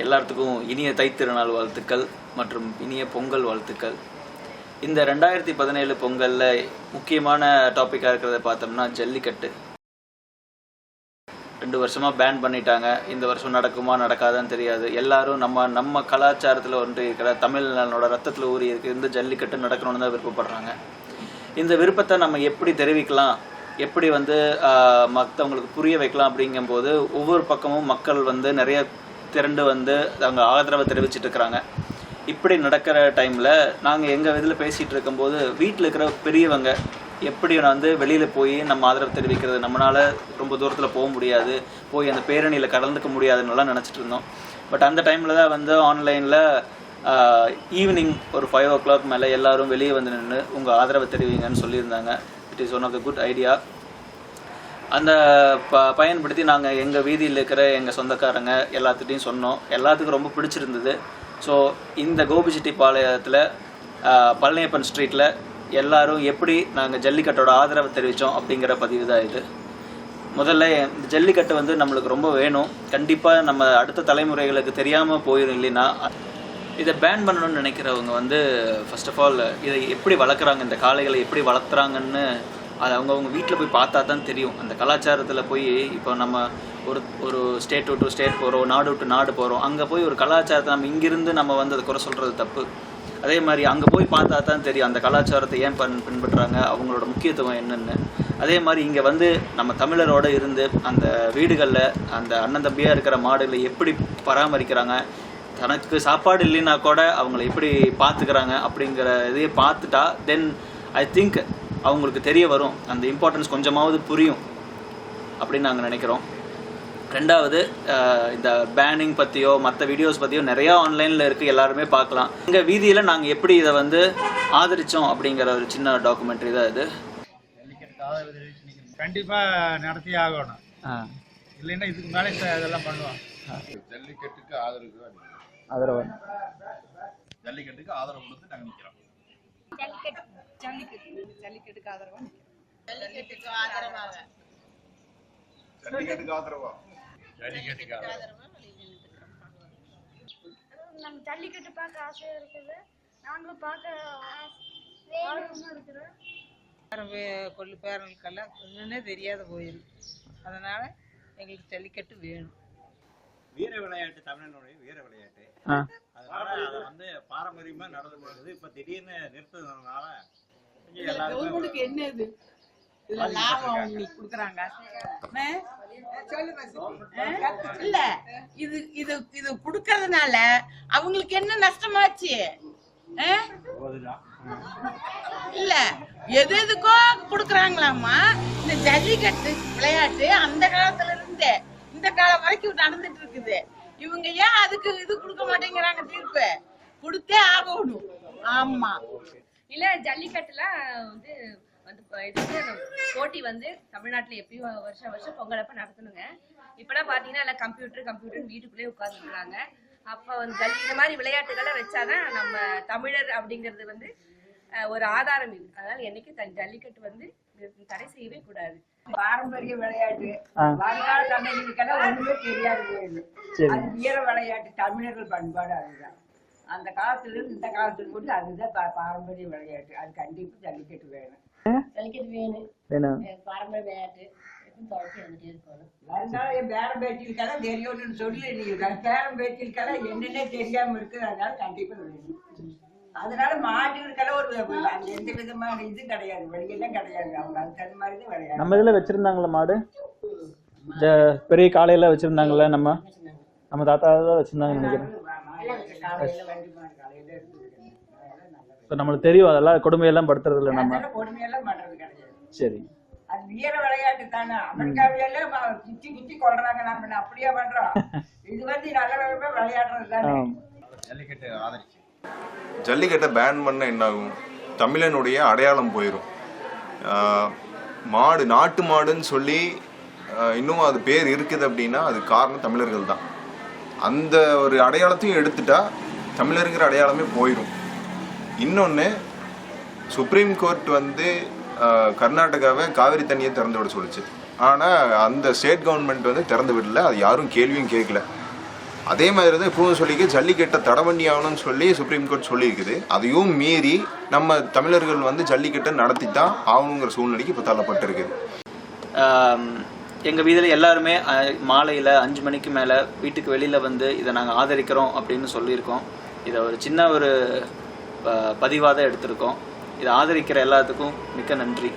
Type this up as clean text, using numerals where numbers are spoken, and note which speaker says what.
Speaker 1: எல்லாத்துக்கும் இனிய தைத்திருநாள் வாழ்த்துக்கள் மற்றும் இனிய பொங்கல் வாழ்த்துக்கள். இந்த 2017 பொங்கலில் முக்கியமான டாப்பிக்காக இருக்கிறத பார்த்தோம்னா ஜல்லிக்கட்டு. 2 வருஷமாக பேன் பண்ணிட்டாங்க. இந்த வருஷம் நடக்குமா நடக்காதான்னு தெரியாது. எல்லாரும் நம்ம கலாச்சாரத்தில் ஒன்று இருக்கிற தமிழ்நாடோட ரத்தத்தில் ஊறி இருக்குது இந்த ஜல்லிக்கட்டு நடக்கணும்னு தான் விருப்பப்படுறாங்க. இந்த விருப்பத்தை நம்ம எப்படி தெரிவிக்கலாம், எப்படி மற்றவங்களுக்கு புரிய வைக்கலாம் அப்படிங்கும்போது ஒவ்வொரு பக்கமும் மக்கள் நிறைய திரண்டு அவங்க ஆதரவை தெரிவிச்சிட்டு இருக்கிறாங்க. இப்படி நடக்கிற டைமில் நாங்கள் எங்கள் இதில் பேசிகிட்டு இருக்கும்போது வீட்டில் இருக்கிற பெரியவங்க எப்படி வெளியில் போய் நம்ம ஆதரவு தெரிவிக்கிறது, நம்மளால் ரொம்ப தூரத்தில் போக முடியாது, போய் அந்த பேரணியில் கலந்துக்க முடியாதுன்னெல்லாம் நினச்சிட்டு இருந்தோம். பட் அந்த டைமில் தான் ஆன்லைனில் ஈவினிங் ஒரு 5 o'clock மேலே எல்லோரும் வெளியே நின்று உங்கள் ஆதரவை தெரிவிங்கன்னு சொல்லியிருந்தாங்க. It is one of the good idea. அந்த பயன்படுத்தி நாங்கள் எங்கள் வீதியில் இருக்கிற எங்கள் சொந்தக்காரங்க எல்லாத்துட்டையும் சொன்னோம். எல்லாத்துக்கும் ரொம்ப பிடிச்சிருந்தது. ஸோ இந்த கோபிச்செட்டிப்பாளையத்தில் பழனியப்பன் ஸ்ட்ரீட்டில் எல்லோரும் எப்படி நாங்கள் ஜல்லிக்கட்டோட ஆதரவை தெரிவித்தோம் அப்படிங்கிற பதிவு தான் இது. முதல்ல இந்த ஜல்லிக்கட்டு நம்மளுக்கு ரொம்ப வேணும். கண்டிப்பாக நம்ம அடுத்த தலைமுறைகளுக்கு தெரியாமல் போயிடும். இல்லைன்னா இதை பேன் பண்ணணும்னு நினைக்கிறவங்க ஃபர்ஸ்ட் ஆஃப் ஆல் இதை எப்படி வளர்க்குறாங்க, இந்த காளைகளை எப்படி வளர்த்துறாங்கன்னு அது அவங்கவுங்க வீட்டில் போய் பார்த்தா தான் தெரியும். அந்த கலாச்சாரத்தில் போய் இப்போ நம்ம ஒரு ஸ்டேட் டு ஸ்டேட் போகிறோம், நாடு விட்டு நாடு போகிறோம். அங்கே போய் ஒரு கலாச்சாரத்தை நம்ம இங்கிருந்து நம்ம அதை குறை சொல்கிறது தப்பு. அதே மாதிரி அங்கே போய் பார்த்தா தான் தெரியும் அந்த கலாச்சாரத்தை ஏன் பின்பற்றுறாங்க, அவங்களோட முக்கியத்துவம் என்னென்னு. அதே மாதிரி இங்கே நம்ம தமிழரோடு இருந்து அந்த வீடுகளில் அந்த அண்ணன் தம்பியாக இருக்கிற மாடுகளை எப்படி பராமரிக்கிறாங்க, தனக்கு சாப்பாடு இல்லைன்னா கூட அவங்கள எப்படி பார்த்துக்கிறாங்க அப்படிங்கிற இதையே பார்த்துட்டா தென் ஐ திங்க் அவங்களுக்கு தெரிய வரும், அந்த இம்பார்ட்டன்ஸ் கொஞ்சமாவது புரியும் அப்படின்னு நாங்கள் நினைக்கிறோம். ரெண்டாவது, இந்த பேனிங் பற்றியோ மற்ற வீடியோஸ் பற்றியோ நிறையா ஆன்லைனில் இருக்குது, எல்லாருமே பார்க்கலாம். எங்கள் வீதியில் நாங்கள் எப்படி இதை ஆதரித்தோம் அப்படிங்கிற ஒரு சின்ன டாக்குமெண்ட்ரி தான் இது.
Speaker 2: கண்டிப்பாக நடத்தி ஆகணும், இல்லைன்னா இதுக்கு மேலே இதெல்லாம் பண்ணுவோம்.
Speaker 3: ஜல்லிக்கட்டுக்கு ஆதரவு ஜல்லிக்கட்டுக்கு ஆதரவு கொடுத்து நாங்கள் நிற்கிறோம்.
Speaker 4: ஜல்லிக்கட்டுக்கு ஆதரவா
Speaker 3: ஜல்லிக்கட்டுக்கு ஆதரவா ஜல்லிக்கட்டுக்கு ஆதரவா.
Speaker 5: நம்ம ஜல்லிக்கட்டு பார்க்க ஆசையா இருக்குது, நாங்களும் பார்க்க ஆர்வமா இருக்கிறோம்.
Speaker 4: கொள்ளு பேரனுக்கெல்லாம் ஒன்றுன்னே தெரியாத போயிடும், அதனால எங்களுக்கு ஜல்லிக்கட்டு வேணும்.
Speaker 6: வீர விளையாட்டு தமிழனுடைய வீர விளையாட்டு, அதனால அதை பாரம்பரியமா நடந்து போகுது. இப்ப திடீர்னு நிறுத்துறதுனால
Speaker 4: கவர்மெண்ட்டுக்கு என்ன இது இதுல லாபம் கொடுக்குறாங்க இல்ல, இது இது இது கொடுக்கறதுனால அவங்களுக்கு என்ன நஷ்டமாச்சு? இல்ல, எது எதுக்கோ கொடுக்குறாங்களாமா. இந்த ஜல்லிக்கட்டு விளையாட்டு அந்த காலத்துல இருந்து இந்த காலம் வரைக்கும் நடந்துட்டு இருக்குது. இவங்க ஏன் அதுக்கு இது கொடுக்க மாட்டேங்கிறாங்க? தீர்ப்பு கொடுத்தே ஆகணும். ஆமா,
Speaker 7: இல்ல ஜல்லிக்கட்டுல போட்டி தமிழ்நாட்டுல எப்பயும் வருஷம் பொங்கலப்ப நடத்தணுங்க. இப்பெல்லாம் பாத்தீங்கன்னா எல்லாம் கம்ப்யூட்டர் வீட்டுக்குள்ளே உட்கார்ந்துருக்காங்க. அப்ப இந்த மாதிரி விளையாட்டுகளை வச்சாதான் நம்ம தமிழர் அப்படிங்கிறது ஒரு ஆதாரம் இது. அதனால என்னைக்கு ஜல்லிக்கட்டு தடை செய்யவே கூடாது.
Speaker 8: பாரம்பரிய விளையாட்டு வருங்கால தமிழர்களுக்கெல்லாம் ஒண்ணுமே தெரியாது போயிடுது. அது வீர விளையாட்டு, தமிழர்கள் பண்பாடு. அதுதான் அந்த காலத்துல இருந்து இந்த காலத்துல கூட அதுதான் பாரம்பரிய விளையாட்டு. அது கண்டிப்பா ஜல்லிக்கட்டு வேணும்.
Speaker 7: ஜல்லிக்கட்டு வேணும், பாரம்பரிய விளையாட்டு.
Speaker 8: வருங்கால என் பேரம் பேச்சிருக்கெல்லாம் தெரியும்னு சொல்லி நீ பேரம் பேச்சிருக்கெல்லாம் என்னன்னே தெரியாம இருக்கு. அதனால கண்டிப்பா வேணும். அதனால மாட்டுகளுக்கெல்லாம் ஒரு எந்த விதமான இது கிடையாது, வழியெல்லாம் கிடையாது. அவங்க அதுக்கு தகுந்த மாதிரி தான் விளையாடு.
Speaker 1: நம்ம இதில் வச்சுருந்தாங்களா மாடு? பெரிய காலையில் வச்சுருந்தாங்களே, நம்ம தாத்தா தான் வச்சுருந்தாங்கன்னு நினைக்கிறேன். இப்போ நம்மளுக்கு தெரியும் அதெல்லாம் கொடுமையெல்லாம் படுத்துறது இல்லை, நம்ம
Speaker 8: கொடுமையெல்லாம் பண்றது கிடையாது.
Speaker 1: சரி,
Speaker 8: அது வீர விளையாட்டு தானே. அமெரிக்காவில குச்சி கொள்றாங்க, நம்ம அப்படியே பண்றோம். இது நல்ல விளையாடுறது தானே.
Speaker 3: ஜல்லிக்கட்டு ஆதரிச்சு ஜல்லிக்கட்டை பேன் பண்ண என்ன ஆகும்? தமிழனுடைய அடையாளம் போயிடும். மாடு நாட்டு மாடுன்னு சொல்லி இன்னும் அது பேர் இருக்குது அப்படின்னா அது காரணம் தமிழர்கள் தான். அந்த ஒரு அடையாளத்தையும் எடுத்துட்டா தமிழருங்கிற அடையாளமே போயிடும். இன்னொன்று, சுப்ரீம் கோர்ட் கர்நாடகாவை காவிரி தண்ணியை திறந்து விட சொல்லிச்சு. ஆனால் அந்த ஸ்டேட் கவர்மெண்ட் திறந்து விடல. அது யாரும் கேள்வியும் கேட்கல. அதே மாதிரி தான் இப்போவும் சொல்லிக்க ஜல்லிக்கட்டை தடை பண்ணி ஆகணும்னு சொல்லி சுப்ரீம் கோர்ட் சொல்லியிருக்குது. அதையும் மீறி நம்ம தமிழர்கள் வந்து ஜல்லிக்கட்டை நடத்தி தான் ஆகணுங்கிற சூழ்நிலைக்கு இப்போ தள்ளப்பட்டிருக்குது.
Speaker 1: எங்கள் வீதியில் எல்லாருமே மாலையில் 5 மணிக்கு மேலே வீட்டுக்கு வெளியில் வந்து இதை நாங்கள் ஆதரிக்கிறோம் அப்படின்னு சொல்லியிருக்கோம். இதை ஒரு சின்ன ஒரு பதிவாக தான் எடுத்திருக்கோம். இதை ஆதரிக்கிற எல்லாத்துக்கும் மிக்க நன்றி.